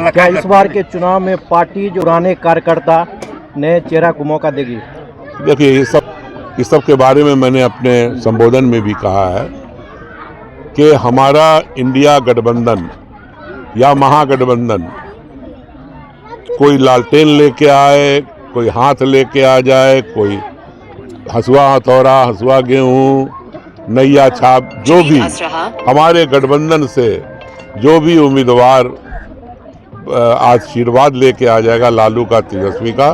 अल्लाह क्या इस बार के चुनाव में पार्टी जो पुराने कार्यकर्ता नए चेहरा को मौका देगी? देखिए, इस सब के बारे में मैंने अपने संबोधन में भी कहा है कि हमारा इंडिया गठबंधन या महागठबंधन कोई लालटेन लेके आए, कोई हाथ लेके आ जाए, कोई हसुआ हथौड़ा, हसुआ गेहूं, नैया छाप, जो भी हमारे गठबंधन से जो भी उम्मीदवार आशीर्वाद लेके आ जाएगा लालू का, तेजस्वी का,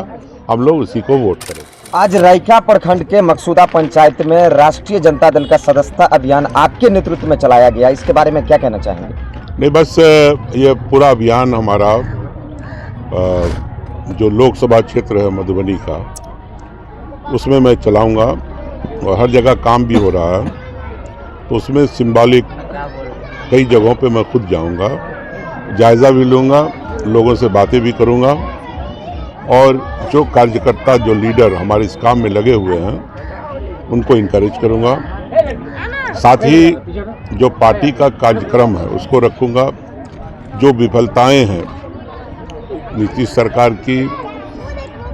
हम लोग उसी को वोट करेंगे। आज रैका प्रखंड के मकसूदा पंचायत में राष्ट्रीय जनता दल का सदस्यता अभियान आपके नेतृत्व में चलाया गया, इसके बारे में क्या कहना चाहेंगे? नहीं, बस ये पूरा अभियान हमारा जो लोकसभा क्षेत्र है मधुबनी का, उसमें मैं चलाऊंगा और हर जगह काम भी हो रहा है, तो उसमें सिंबॉलिक कई जगहों पे मैं खुद जाऊंगा, जायज़ा भी लूँगा, लोगों से बातें भी करूँगा और जो कार्यकर्ता, जो लीडर हमारे इस काम में लगे हुए हैं उनको इनकरेज करूँगा। साथ ही जो पार्टी का कार्यक्रम है उसको रखूँगा। जो विफलताएं हैं नीतीश सरकार की,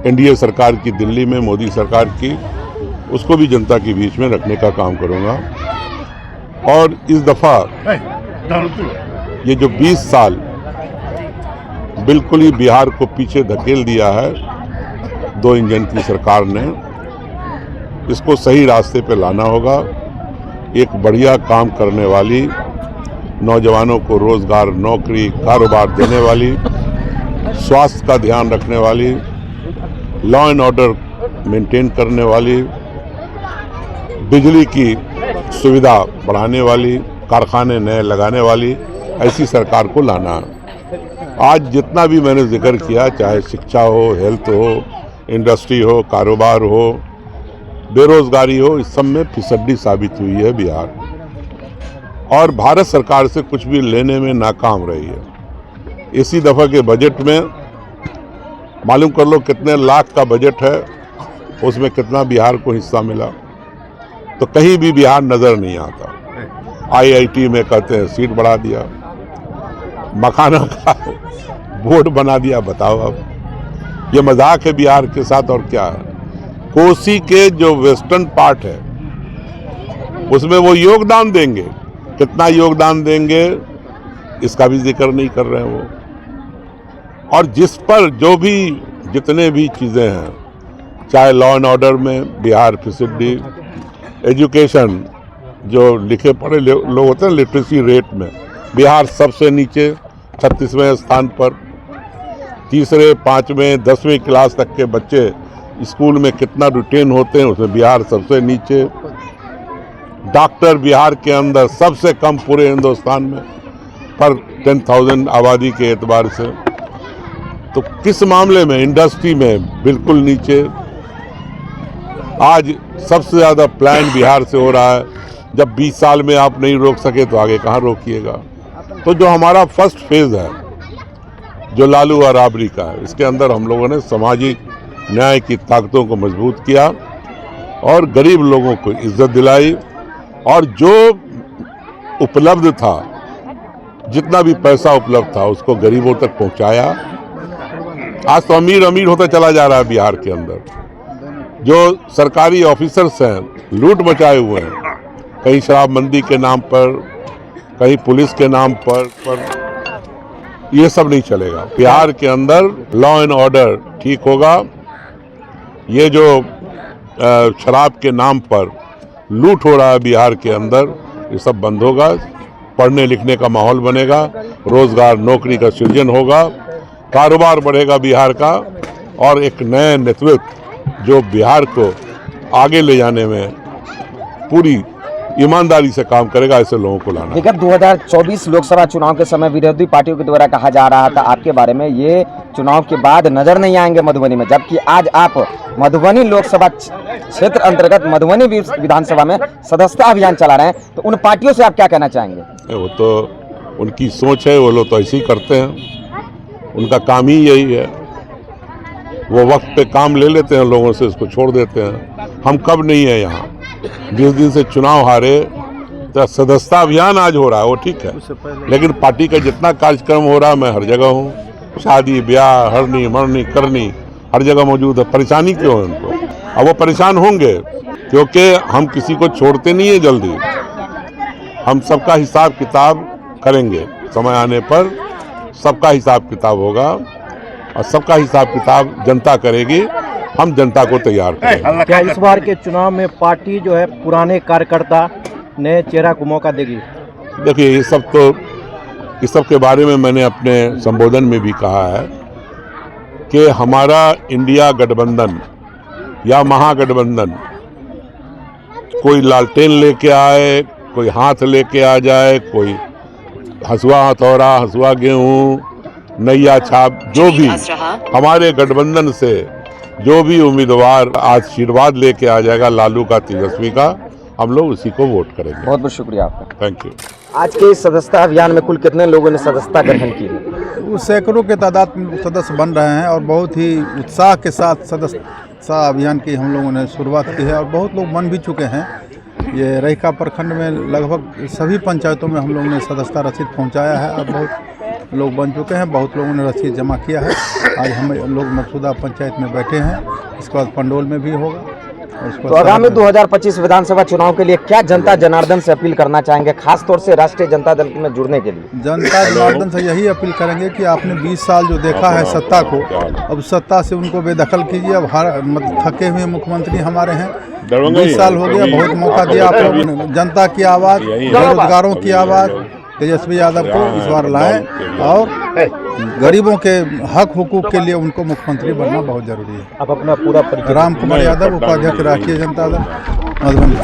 एनडीए सरकार की दिल्ली में, मोदी सरकार की, उसको भी जनता के बीच में रखने का काम करूँगा। और इस दफ़ा ये जो 20 साल बिल्कुल ही बिहार को पीछे धकेल दिया है 2 इंजन की सरकार ने, इसको सही रास्ते पे लाना होगा। एक बढ़िया काम करने वाली, नौजवानों को रोजगार, नौकरी, कारोबार देने वाली, स्वास्थ्य का ध्यान रखने वाली, लॉ एंड ऑर्डर मेंटेन करने वाली, बिजली की सुविधा बढ़ाने वाली, कारखाने नए लगाने वाली, ऐसी सरकार को लाना है। आज जितना भी मैंने जिक्र किया, चाहे शिक्षा हो, हेल्थ हो, इंडस्ट्री हो, कारोबार हो, बेरोजगारी हो, इस सब में फिसड्डी साबित हुई है बिहार, और भारत सरकार से कुछ भी लेने में नाकाम रही है। इसी दफ़ा के बजट में मालूम कर लो कितने लाख का बजट है, उसमें कितना बिहार को हिस्सा मिला, तो कहीं भी बिहार नज़र नहीं आता। आईआईटी में कहते हैं सीट बढ़ा दिया, मखाना का बोर्ड बना दिया। बताओ, अब ये मजाक है बिहार के साथ और क्या है? कोसी के जो वेस्टर्न पार्ट है उसमें वो योगदान देंगे, कितना योगदान देंगे इसका भी जिक्र नहीं कर रहे हैं वो। और जिस पर जो भी जितने भी चीज़ें हैं, चाहे लॉ एंड ऑर्डर में बिहार फिसड्डी, एजुकेशन, जो लिखे पढ़े लोग होते हैं लिटरेसी रेट में बिहार सबसे नीचे 36वें स्थान पर, तीसरे, 5वें, 10वीं क्लास तक के बच्चे स्कूल में कितना रिटेन होते हैं उसमें बिहार सबसे नीचे। डॉक्टर बिहार के अंदर सबसे कम पूरे हिंदुस्तान में पर 10,000 आबादी के एतबार से। तो किस मामले में? इंडस्ट्री में बिल्कुल नीचे। आज सबसे ज़्यादा प्लान बिहार से हो रहा है। जब 20 साल में आप नहीं रोक सके तो आगे कहाँ रोकिएगा? तो जो हमारा फर्स्ट फेज है, जो लालू और राबड़ी का है, इसके अंदर हम लोगों ने सामाजिक न्याय की ताकतों को मजबूत किया और गरीब लोगों को इज्जत दिलाई, और जो उपलब्ध था, जितना भी पैसा उपलब्ध था, उसको गरीबों तक पहुंचाया। आज तो अमीर अमीर होता चला जा रहा है बिहार के अंदर। जो सरकारी ऑफिसर्स हैं लूट मचाए हुए हैं, कहीं शराबबंदी के नाम पर, कहीं पुलिस के नाम पर ये सब नहीं चलेगा। बिहार के अंदर लॉ एंड ऑर्डर ठीक होगा। ये जो शराब के नाम पर लूट हो रहा है बिहार के अंदर, ये सब बंद होगा। पढ़ने लिखने का माहौल बनेगा, रोजगार, नौकरी का सृजन होगा, कारोबार बढ़ेगा बिहार का, और एक नए नेतृत्व जो बिहार को आगे ले जाने में पूरी ईमानदारी से काम करेगा, ऐसे लोगों को लाना। विगत 2024 लोकसभा चुनाव के समय विरोधी पार्टियों के द्वारा कहा जा रहा था आपके बारे में, ये चुनाव के बाद नजर नहीं आएंगे मधुबनी में, जबकि आज आप मधुबनी लोकसभा क्षेत्र अंतर्गत मधुबनी विधानसभा में सदस्यता अभियान चला रहे हैं, तो उन पार्टियों से आप क्या कहना चाहेंगे? वो तो उनकी सोच है, वो लोग तो ऐसे ही करते हैं, उनका काम ही यही है। वो वक्त पे काम ले लेते हैं लोगों से, उसको छोड़ देते हैं। हम कब नहीं है यहाँ, जिस दिन से चुनाव हारे तो सदस्यता अभियान आज हो रहा है, वो ठीक है, लेकिन पार्टी का जितना कार्यक्रम हो रहा है मैं हर जगह हूँ। शादी ब्याह हरनी मरनी करनी हर जगह मौजूद है। परेशानी क्यों है उनको? अब वो परेशान होंगे क्योंकि हम किसी को छोड़ते नहीं है जल्दी। हम सबका हिसाब किताब करेंगे, समय आने पर सबका हिसाब किताब होगा और सबका हिसाब किताब जनता करेगी। हम जनता को तैयार करेंगे। क्या इस बार के चुनाव में पार्टी जो है पुराने कार्यकर्ता नए चेहरा को मौका देगी? देखिए इस सब के बारे में मैंने अपने संबोधन में भी कहा है कि हमारा इंडिया गठबंधन या महागठबंधन कोई लालटेन लेके आए, कोई हाथ लेके आ जाए, कोई हसुआ हथौड़ा हसुआ गेहूं नैया छाप, जो भी हमारे गठबंधन से जो भी उम्मीदवार आशीर्वाद लेके आ जाएगा लालू का तेजस्वी का, हम लोग उसी को वोट करेंगे। बहुत बहुत शुक्रिया आपका। Thank you. आज के इस सदस्यता अभियान में कुल कितने लोगों ने सदस्यता ग्रहण की है? वो सैकड़ों के तादाद में सदस्य बन रहे हैं और बहुत ही उत्साह के साथ सदस्यता अभियान की हम लोगों ने शुरुआत की है और बहुत लोग बन भी चुके हैं। ये रहिका प्रखंड में लगभग सभी पंचायतों में हम लोगों ने सदस्यता रसीद पहुंचाया है और बहुत लोग बन चुके हैं। बहुत लोगों ने रसीद जमा किया है। आज हम लोग मकसूदा पंचायत में बैठे हैं, इसके बाद पंडोल में भी होगा। तो आगामी 2025 विधानसभा चुनाव के लिए क्या जनता जनार्दन से अपील करना चाहेंगे, खास तौर से राष्ट्रीय जनता दल में जुड़ने के लिए? जनता जनार्दन से यही अपील करेंगे कि आपने 20 साल जो देखा है सत्ता को, अब सत्ता से उनको बेदखल कीजिए। अब थके हुए मुख्यमंत्री हमारे हैं, 20 साल हो गया, बहुत मौका दिया आप लोगों ने। जनता की आवाज़, बेरोजगारों की आवाज़ तेजस्वी यादव को इस बार लाएं और गरीबों के हक हुकूक के लिए उनको मुख्यमंत्री बनना बहुत जरूरी है। आप अपना पूरा परिचय। राम कुमार यादव, उपाध्यक्ष राष्ट्रीय जनता दल मधुबनी।